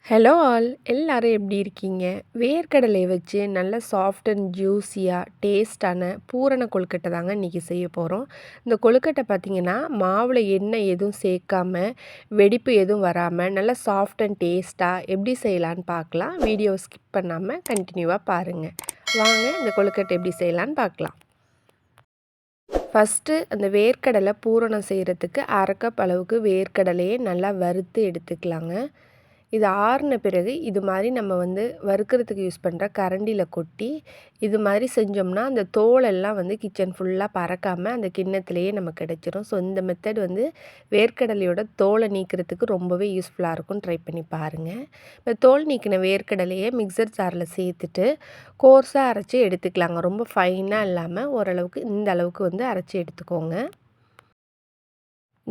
Hello all எல்லாரும் எப்படி இருக்கீங்க? வேர்க்கடலைய வச்சு நல்ல சாஃப்ட் அண்ட் ஜூஸியா டேஸ்ட்டான பூரண கொழுக்கட்டை தாங்க இன்றைக்கி செய்ய போகிறோம். இந்த கொழுக்கட்டை பார்த்திங்கன்னா மாவில் எண்ணெய் எதுவும் சேர்க்காம வெடிப்பு எதுவும் வராமல் நல்லா சாஃப்ட் அண்ட் டேஸ்ட்டாக எப்படி செய்யலான்னு பார்க்கலாம். வீடியோவை ஸ்கிப் பண்ணாமல் கண்டினியூவாக பாருங்கள். வாங்க இந்த கொழுக்கட்டை எப்படி செய்யலான்னு பார்க்கலாம். ஃபஸ்ட்டு அந்த வேர்க்கடலை பூரணம் செய்கிறதுக்கு 1/2 கப் அளவுக்கு வேர்க்கடலையை நல்லா வறுத்து எடுத்துக்கலாங்க. இது ஆறின பிறகு இது மாதிரி நம்ம வறுக்கிறதுக்கு யூஸ் பண்ணுற கரண்டியில் கொட்டி இது மாதிரி செஞ்சோம்னா அந்த தோலெல்லாம் கிச்சன் ஃபுல்லாக பறக்காமல் அந்த கிண்ணத்துலேயே நமக்கு கிடச்சிரும். ஸோ இந்த மெத்தட் வேர்க்கடலையோட தோலை நீக்கிறதுக்கு ரொம்பவே யூஸ்ஃபுல்லாக இருக்கும். ட்ரை பண்ணி பாருங்கள். இப்போ தோல் நீக்கின வேர்க்கடலையை மிக்சர் ஜாரில் சேர்த்துட்டு கோர்ஸாக அரைச்சி எடுத்துக்கலாங்க. ரொம்ப ஃபைனாக இல்லாமல் ஓரளவுக்கு இந்த அளவுக்கு அரைச்சி எடுத்துக்கோங்க.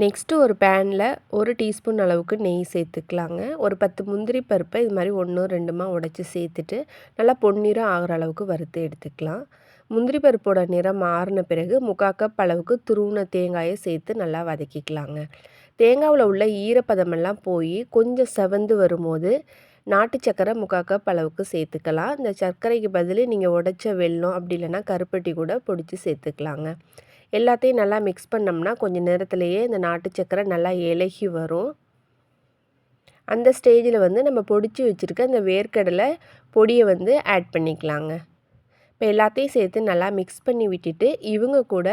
நெக்ஸ்ட்டு ஒரு பேனில் 1 டீஸ்பூன் அளவுக்கு நெய் சேர்த்துக்கலாங்க. ஒரு 10 முந்திரி பருப்பை இது மாதிரி 1 2மா உடைச்சி சேர்த்துட்டு நல்லா பொன்னிறம் ஆகிற அளவுக்கு வறுத்து எடுத்துக்கலாம். முந்திரி பருப்போட நிறம் மாறின பிறகு 3/4 கப் அளவுக்கு துருவின தேங்காயை சேர்த்து நல்லா வதக்கிக்கலாங்க. தேங்காவில் உள்ள ஈரப்பதமெல்லாம் போய் கொஞ்சம் செவந்து வரும்போது நாட்டு சர்க்கரை 3/4 கப் அளவுக்கு சேர்த்துக்கலாம். இந்த சர்க்கரைக்கு பதில் நீங்கள் உடைச்ச வெல்லம் அப்படி இல்லைன்னா கருப்பட்டி கூட பொடிச்சு சேர்த்துக்கலாங்க. எல்லாத்தையும் நல்லா மிக்ஸ் பண்ணோம்னா கொஞ்சம் நேரத்துலையே இந்த நாட்டு சர்க்கரை நல்லா இலகி வரும். அந்த ஸ்டேஜில் நம்ம பொடிச்சு வச்சுருக்க இந்த வேர்க்கடலை பொடியை ஆட் பண்ணிக்கலாங்க. இப்போ எல்லாத்தையும் சேர்த்து நல்லா மிக்ஸ் பண்ணி விட்டுட்டு இவங்க கூட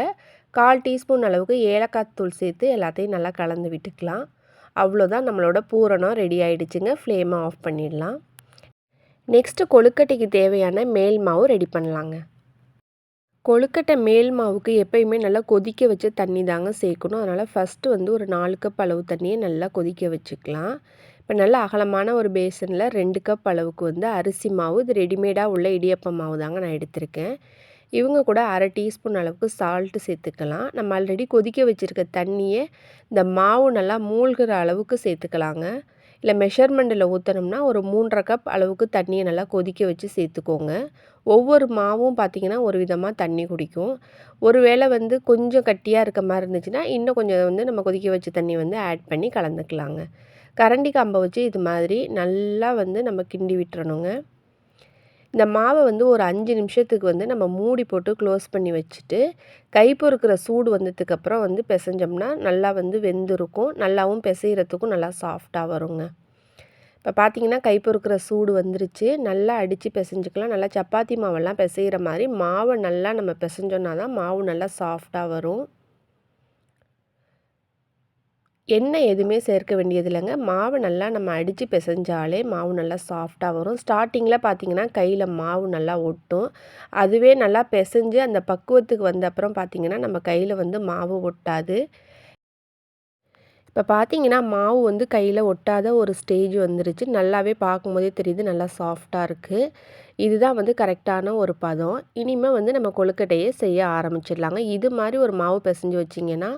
1/4 டீஸ்பூன் அளவுக்கு ஏலக்காய் தூள் சேர்த்து எல்லாத்தையும் நல்லா கலந்து விட்டுக்கலாம். அவ்வளோதான், நம்மளோட பூரணம் ரெடி ஆகிடுச்சுங்க. ஃப்ளேமை ஆஃப் பண்ணிடலாம். நெக்ஸ்ட்டு கொழுக்கட்டைக்கு தேவையான மேல் மாவு ரெடி பண்ணலாங்க. கொழுக்கட்டை மேல் மாவுக்கு எப்பயுமே நல்லா கொதிக்க வச்ச தண்ணி தாங்க சேர்க்கணும். அதனால் ஃபஸ்ட்டு ஒரு 4 கப் அளவு தண்ணியை நல்லா கொதிக்க வச்சுக்கலாம். இப்போ நல்லா அகலமான ஒரு பேசனில் 2 கப் அளவுக்கு அரிசி மாவு, இது ரெடிமேடாக உள்ள இடியப்ப மாவு தாங்க நான் எடுத்திருக்கேன். இவங்க கூட 1/2 டீஸ்பூன் அளவுக்கு சால்ட்டு சேர்த்துக்கலாம். நம்ம ஆல்ரெடி கொதிக்க வச்சுருக்க தண்ணியை இந்த மாவு நல்லா மூழ்கிற அளவுக்கு சேர்த்துக்கலாங்க. இல்லை மெஷர்மெண்ட்டில் ஊற்றணும்னா ஒரு 3/2 கப் அளவுக்கு தண்ணியை நல்லா கொதிக்க வச்சு சேர்த்துக்கோங்க. ஒவ்வொரு மாவும் பார்த்திங்கன்னா ஒரு விதமாக தண்ணி குடிக்கும். ஒரு வேளை கொஞ்சம் கட்டியாக இருக்க மாதிரி இருந்துச்சுன்னா இன்னும் கொஞ்சம் நம்ம கொதிக்க வச்ச தண்ணி ஆட் பண்ணி கலந்துக்கலாங்க. கரண்டி கம்பை வச்சு இது மாதிரி நல்லா நம்ம கிண்டி விட்டுறணுங்க. இந்த மாவை ஒரு 5 நிமிஷத்துக்கு நம்ம மூடி போட்டு க்ளோஸ் பண்ணி வச்சுட்டு கை பொறுக்கிற சூடு வந்ததுக்கப்புறம் பிசைஞ்சோம்னா நல்லா வெந்திருக்கும். நல்லாவும் பிசைகிறதுக்கும் நல்லா சாஃப்டாக வருங்க. இப்போ பார்த்தீங்கன்னா கை பொறுக்கிற சூடு வந்துருச்சு. நல்லா அடித்து பிசைஞ்சிக்கலாம். நல்லா சப்பாத்தி மாவெல்லாம் பிசைகிற மாதிரி மாவை நல்லா நம்ம பிசைஞ்சோன்னா தான் மாவு நல்லா சாஃப்டாக வரும். எண்ணெய் எதுவுமே சேர்க்க வேண்டியது இல்லைங்க. மாவு நல்லா நம்ம அடித்து பிசைஞ்சாலே மாவு நல்லா சாஃப்டாக வரும். ஸ்டார்டிங்கில் பார்த்திங்கன்னா கையில் மாவு நல்லா ஒட்டும். அதுவே நல்லா பிசைஞ்சு அந்த பக்குவத்துக்கு வந்த அப்புறம் பார்த்திங்கன்னா நம்ம கையில் மாவு ஒட்டாது. இப்போ பார்த்திங்கன்னா மாவு கையில் ஒட்டாத ஒரு ஸ்டேஜ் வந்துருச்சு. நல்லாவே பார்க்கும்போதே தெரியுது நல்லா சாஃப்டாக இருக்குது. இதுதான் கரெக்டான ஒரு பதம். இனிமேல் நம்ம கொழுக்கட்டையை செய்ய ஆரம்பிச்சிடலாங்க. இது மாதிரி ஒரு மாவு பிசைஞ்சு வச்சிங்கன்னா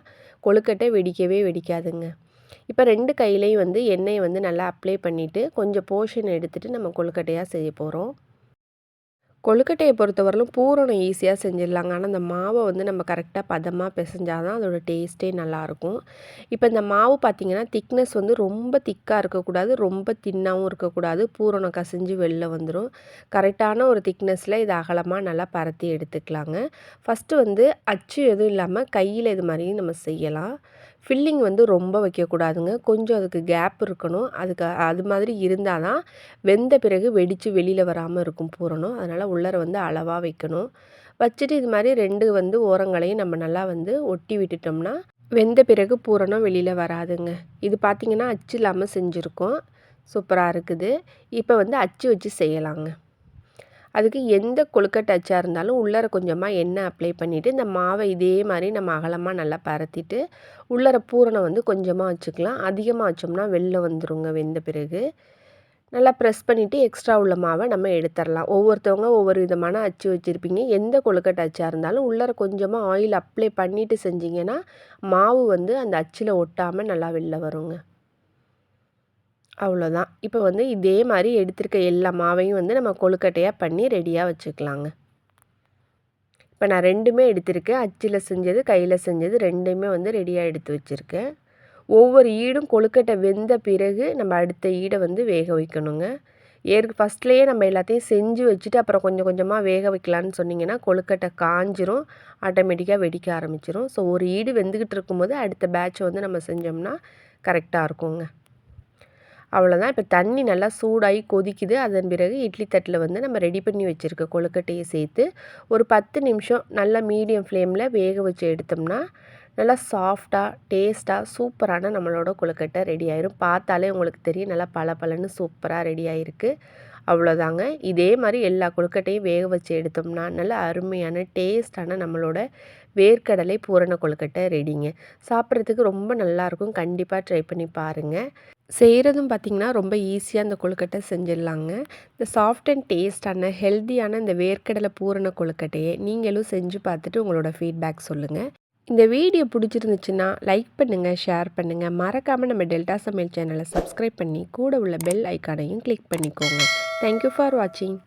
கொழுக்கட்டை வெடிக்கவே வெடிக்காதுங்க. இப்போ 2 கையிலையும் எண்ணெயை நல்லா அப்ளை பண்ணிவிட்டு கொஞ்சம் போர்ஷன் எடுத்துகிட்டு நம்ம கொழுக்கட்டையாக செய்ய போகிறோம். கொழுக்கட்டையை பொறுத்தவரையிலும் பூரணம் ஈஸியாக செஞ்சிடலாங்க. ஆனால் அந்த மாவை நம்ம கரெக்டாக பதமாக பிசைஞ்சால் தான் அதோடய டேஸ்ட்டே நல்லாயிருக்கும். இப்போ இந்த மாவு பார்த்திங்கன்னா திக்னஸ் ரொம்ப திக்காக இருக்கக்கூடாது, ரொம்ப தின்னாகவும் இருக்கக்கூடாது. பூரணம் கசிஞ்சு வெளில வந்துடும். கரெக்டான ஒரு திக்னஸில் இதை அகலமாக நல்லா பரத்தி எடுத்துக்கலாங்க. ஃபஸ்ட்டு அச்சு எதுவும் இல்லாமல் கையில் இது மாதிரி நம்ம செய்யலாம். ஃபில்லிங் ரொம்ப வைக்கக்கூடாதுங்க. கொஞ்சம் அதுக்கு கேப் இருக்கணும். அது மாதிரி இருந்தால் தான் வெந்த பிறகு வெடித்து வெளியில் வராமல் இருக்கும் பூரணம். அதனால் உள்ளார அளவாக வைக்கணும். வச்சுட்டு இது மாதிரி 2 ஓரங்களையும் நம்ம நல்லா ஒட்டி விட்டுட்டோம்னா வெந்த பிறகு பூரணம் வெளியில் வராதுங்க. இது பார்த்திங்கன்னா அச்சு இல்லாமல் செஞ்சுருக்கோம். சூப்பராக இருக்குது. இப்போ அச்சு வச்சு செய்யலாங்க. அதுக்கு எந்த கொழுக்கட்டை அச்சாக இருந்தாலும் உள்ளார கொஞ்சமாக எண்ணெய் அப்ளை பண்ணிவிட்டு இந்த மாவை இதே மாதிரி நம்ம அகலமாக நல்லா பரத்திட்டு உள்ளார பூரணம் கொஞ்சமாக வச்சுக்கலாம். அதிகமாக வச்சோம்னா வெளில வந்துருங்க வெந்த பிறகு. நல்லா ப்ரெஸ் பண்ணிவிட்டு எக்ஸ்ட்ரா உள்ள மாவை நம்ம எடுத்துடலாம். ஒவ்வொருத்தவங்க ஒவ்வொரு விதமான அச்சு வச்சுருப்பீங்க. எந்த கொழுக்கட்டை அச்சாக இருந்தாலும் உள்ளார கொஞ்சமாக ஆயில் அப்ளை பண்ணிவிட்டு செஞ்சிங்கன்னா மாவு அந்த அச்சில் ஒட்டாமல் நல்லா வெளில வருங்க. அவ்வளோதான். இப்போ இதே மாதிரி எடுத்திருக்க எல்லா மாவையும் நம்ம கொழுக்கட்டையாக பண்ணி ரெடியாக வச்சுக்கலாங்க. இப்போ நான் 2மே எடுத்திருக்கேன். அச்சில் செஞ்சது, கையில் செஞ்சது 2மே ரெடியாக எடுத்து வச்சுருக்கேன். ஒவ்வொரு ஈடும் கொழுக்கட்டை வெந்த பிறகு நம்ம அடுத்த ஈடை வந்து வேக வைக்கணுங்க. ஃபஸ்ட்லேயே நம்ம எல்லாத்தையும் செஞ்சு வச்சுட்டு அப்புறம் கொஞ்சம் கொஞ்சமாக வேக வைக்கலான்னு சொன்னிங்கன்னா கொழுக்கட்டை காஞ்சிரும், ஆட்டோமேட்டிக்காக வெடிக்க ஆரம்பிச்சிரும். ஸோ ஒரு ஈடு வெந்துக்கிட்டு இருக்கும்போது அடுத்த பேட்ச் வந்து நம்ம செஞ்சோம்னா கரெக்டாக இருக்குங்க. அவ்வளோதான். இப்போ தண்ணி நல்லா சூடாகி கொதிக்குது. அதன் பிறகு இட்லி தட்டில் வந்து நம்ம ரெடி பண்ணி வச்சுருக்க கொழுக்கட்டையை சேர்த்து ஒரு 10 நிமிஷம் நல்லா மீடியம் ஃப்ளேமில் வேக வச்சு எடுத்தோம்னா நல்லா சாஃப்டாக டேஸ்ட்டாக சூப்பரான நம்மளோட கொழுக்கட்டை ரெடி ஆயிரும். பார்த்தாலே உங்களுக்கு தெரியும் நல்லா பளபளன்னு சூப்பராக ரெடி ஆகிருக்கு. அவ்வளோதாங்க. இதே மாதிரி எல்லா கொழுக்கட்டையும் வேக வச்சு எடுத்தோம்னா நல்ல அருமையான டேஸ்ட்டான நம்மளோட வேர்க்கடலை பூரண கொழுக்கட்டை ரெடிங்க. சாப்பிட்றதுக்கு ரொம்ப நல்லாயிருக்கும். கண்டிப்பாக ட்ரை பண்ணி பாருங்கள். செய்கிறதும் பார்த்திங்கன்னா ரொம்ப ஈஸியாக அந்த கொழுக்கட்டை செஞ்சிடலாங்க. இந்த சாஃப்ட் அண்ட் டேஸ்டான ஹெல்த்தியான இந்த வேர்க்கடலை பூரண கொழுக்கட்டையை நீங்களும் செஞ்சு பார்த்துட்டு உங்களோட ஃபீட்பேக் சொல்லுங்கள். இந்த வீடியோ பிடிச்சிருந்துச்சுன்னா லைக் பண்ணுங்கள், ஷேர் பண்ணுங்கள். மறக்காமல் நம்ம டெல்டா சமையல் சேனலை சப்ஸ்கிரைப் பண்ணி கூட உள்ள பெல் ஐக்கானையும் கிளிக் பண்ணிக்கோங்க. தேங்க்யூ ஃபார் வாட்சிங்.